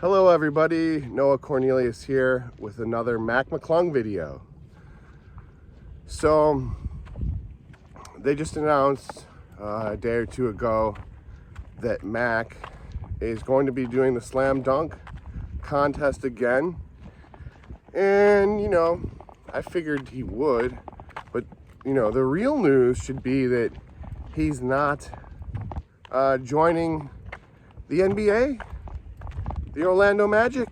Hello everybody, Noah Cornelius here with another McClung video. So, they just announced a day or two ago that Mac is going to be doing the slam dunk contest again. And, I figured he would, but, the real news should be that he's not joining the NBA. The Orlando Magic,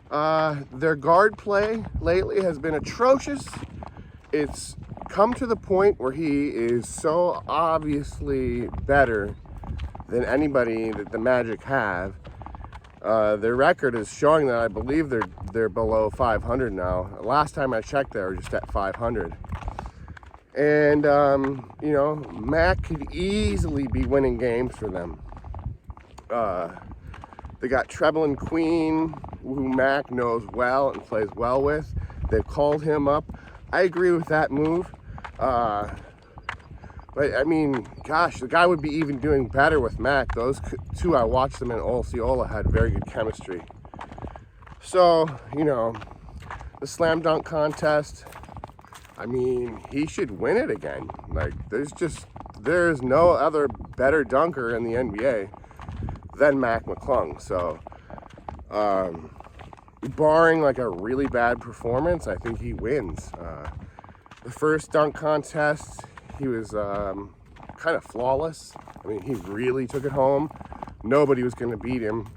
their guard play lately has been atrocious. It's come to the point where he is so obviously better than anybody that the Magic have. Their record is showing that I believe they're below 500 now. Last time I checked, they were just at 500. And, Mac could easily be winning games for them. They got Treble and Queen, who Mac knows well and plays well with. They've called him up. I agree with that move. But I mean, gosh, the guy would be even doing better with Mac. Those two, I watched them in Osceola, had very good chemistry. So, the slam dunk contest, I mean, he should win it again. Like, there's no other better dunker in the NBA than McClung. So, barring like a really bad performance, I think he wins. The first dunk contest, he was kind of flawless. I mean, he really took it home. Nobody was going to beat him.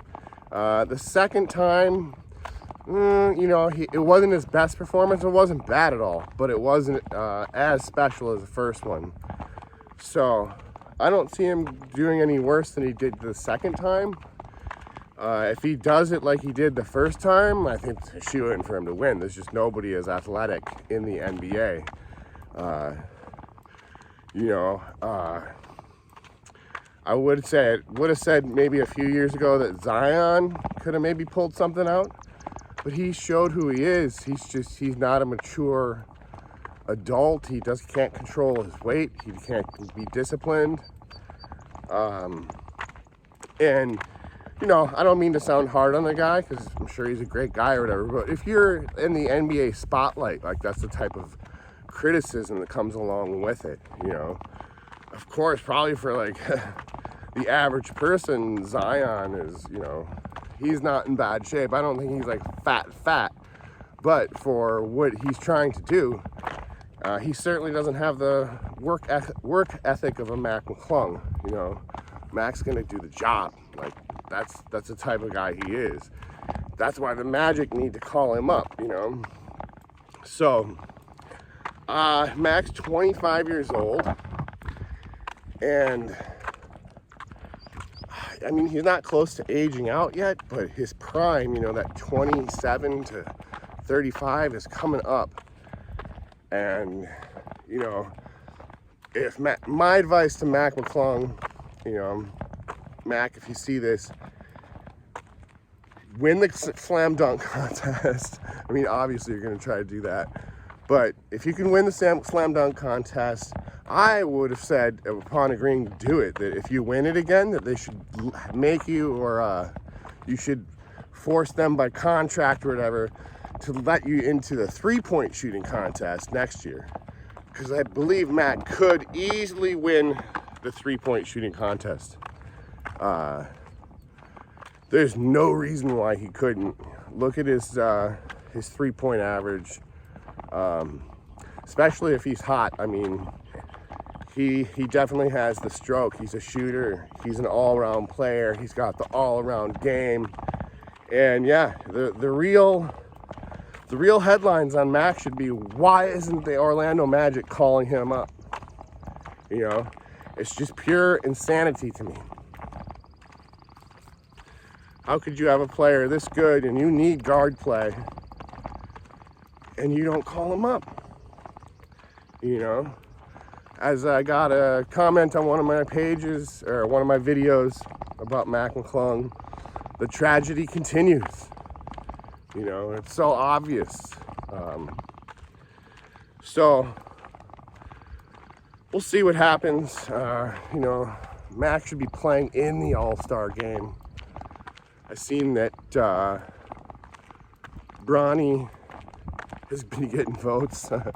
The second time, it wasn't his best performance. It wasn't bad at all, but it wasn't as special as the first one. So, I don't see him doing any worse than he did the second time. If he does it like he did the first time, I think it's a shoe-in for him to win. There's just nobody as athletic in the NBA. I would have said maybe a few years ago that Zion could have maybe pulled something out, but he showed who he is. He's not a mature adult. He can't control his weight. He can't be disciplined. And I don't mean to sound hard on the guy, because I'm sure he's a great guy or whatever, but if you're in the NBA spotlight, like, that's the type of criticism that comes along with it. Of course, probably for like the average person, Zion is, he's not in bad shape. I don't think he's like fat, but for what he's trying to do, he certainly doesn't have the work ethic of a McClung. Mac's gonna do the job. Like, that's the type of guy he is. That's why the Magic need to call him up. So, Mac's 25 years old, and I mean, he's not close to aging out yet, but his prime, that 27 to 35 is coming up. And, if my advice to McClung, Mac, if you see this, win the slam dunk contest. I mean, obviously you're going to try to do that, but if you can win the slam dunk contest, I would have said, upon agreeing to do it, that if you win it again, that they should make you, or you should force them by contract or whatever, to let you into the three-point shooting contest next year. Because I believe Mac could easily win the three-point shooting contest. There's no reason why he couldn't. Look at his three-point average, especially if he's hot. I mean, he definitely has the stroke. He's a shooter. He's an all-around player. He's got the all-around game. And yeah, the real headlines on Mac should be, why isn't the Orlando Magic calling him up? It's just pure insanity to me. How could you have a player this good and you need guard play and you don't call him up? As I got a comment on one of my pages, or one of my videos about McClung, the tragedy continues. It's so obvious. So we'll see what happens. Mac should be playing in the All-Star game. I seen that Bronny has been getting votes. I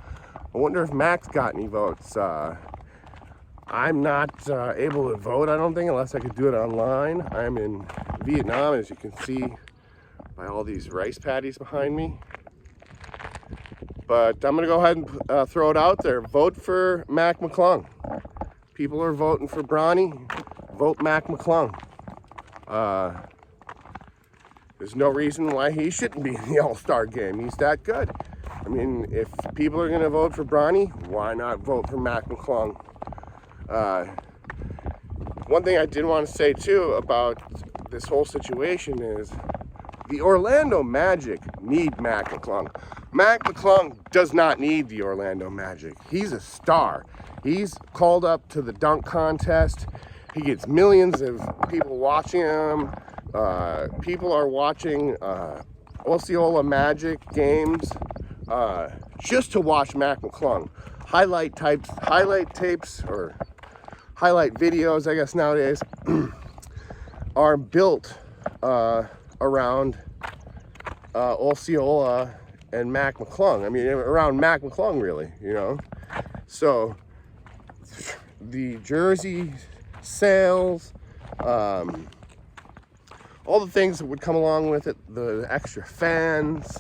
wonder if Mac's got any votes. I'm not able to vote, I don't think, unless I could do it online. I'm in Vietnam, as you can see by all these rice paddies behind me. But I'm gonna go ahead and throw it out there. Vote for McClung. People are voting for Bronny. Vote McClung. There's no reason why he shouldn't be in the All-Star game. He's that good. I mean, if people are gonna vote for Bronny, why not vote for McClung? One thing I did want to say too about this whole situation is the Orlando Magic need McClung. McClung does not need the Orlando Magic. He's a star. He's called up to the dunk contest. He gets millions of people watching him. People are watching Osceola Magic games just to watch McClung. Highlight tapes, or highlight videos, I guess nowadays, are built around Osceola and McClung. I mean, around McClung, really, you know. So the jersey sales, all the things that would come along with it, the extra fans,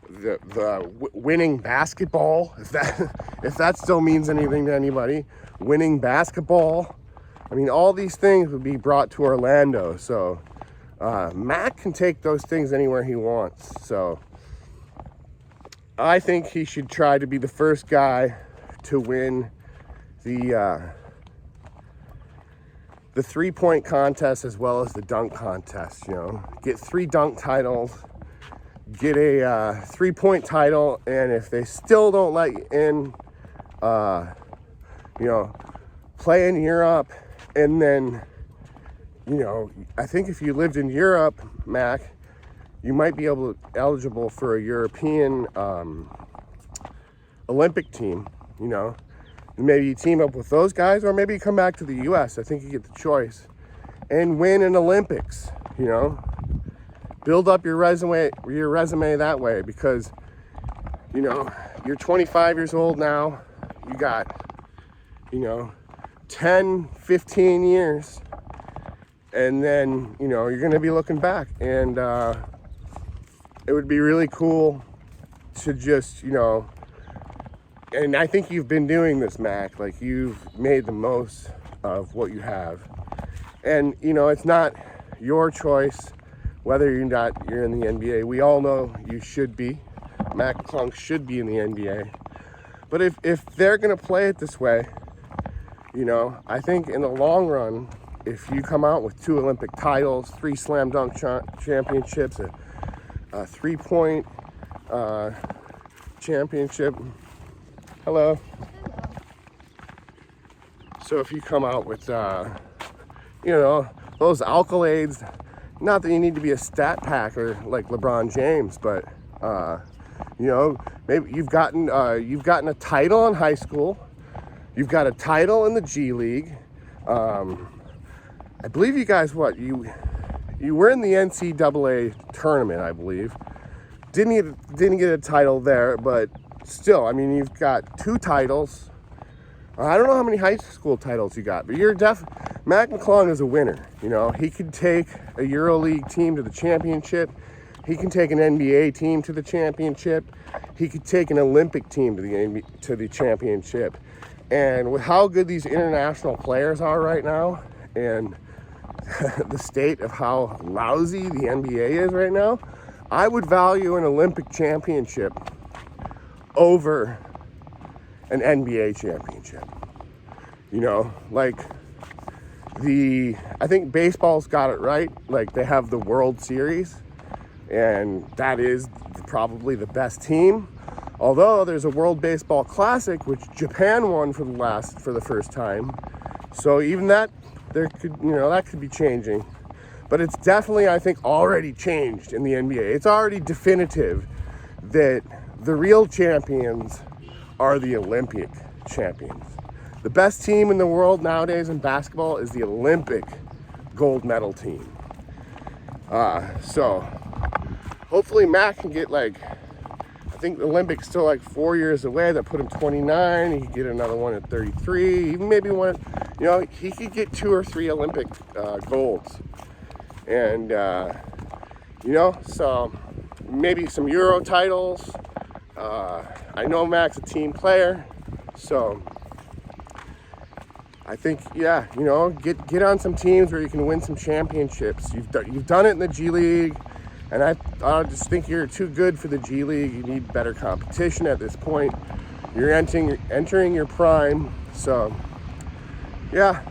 the winning basketball, if that still means anything to anybody, winning basketball. I mean, all these things would be brought to Orlando. So Mac can take those things anywhere he wants. So I think he should try to be the first guy to win the 3-point contest as well as the dunk contest. You know, get 3 dunk titles, get a 3-point title, and if they still don't let you in, you know, play in Europe, and then, you know, I think if you lived in Europe, Mac, you might be eligible for a European Olympic team, you know. Maybe you team up with those guys, or maybe you come back to the U.S. I think you get the choice and win an Olympics, you know. Build up your resume that way, because, you know, you're 25 years old now. You got, you know, 10, 15 years, and then, you know, you're going to be looking back, and it would be really cool to just, you know, and I think you've been doing this, Mac, like you've made the most of what you have. And, you know, it's not your choice whether you're in the NBA. We all know you should be. McClung should be in the NBA. But if they're going to play it this way, you know, I think in the long run, if you come out with 2 Olympic titles, 3 slam dunk championships, a 3-point championship. Hello. So if you come out with, you know, those accolades, not that you need to be a stat packer like LeBum James, but, you know, maybe you've gotten a title in high school. You've got a title in the G League. I believe you guys, you were in the NCAA tournament, I believe. Didn't get a title there, but still, I mean, you've got 2 titles. I don't know how many high school titles you got, but McClung is a winner. You know, he could take a EuroLeague team to the championship. He can take an NBA team to the championship. He could take an Olympic team to the championship. And with how good these international players are right now, and the state of how lousy the NBA is right now, I would value an Olympic championship over an NBA championship. You know, like I think baseball's got it right. Like, they have the World Series, and that is probably the best team. Although there's a World Baseball Classic, which Japan won for the first time. So even that, that could be changing. But it's definitely, I think, already changed in the NBA. It's already definitive that the real champions are the Olympic champions. The best team in the world nowadays in basketball is the Olympic gold medal team. So hopefully Mac can get like, I think the Olympics still like 4 years away. That put him 29. He could get another one at 33. Even maybe one, you know, he could get 2 or 3 Olympic golds. And, you know, so maybe some Euro titles. I know Mac's a team player, so I think, yeah, you know, get on some teams where you can win some championships. You've done it in the G League, and I just think you're too good for the G League. You need better competition at this point. You're entering your prime, so yeah.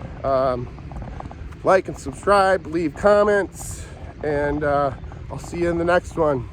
Like and subscribe, leave comments, and I'll see you in the next one.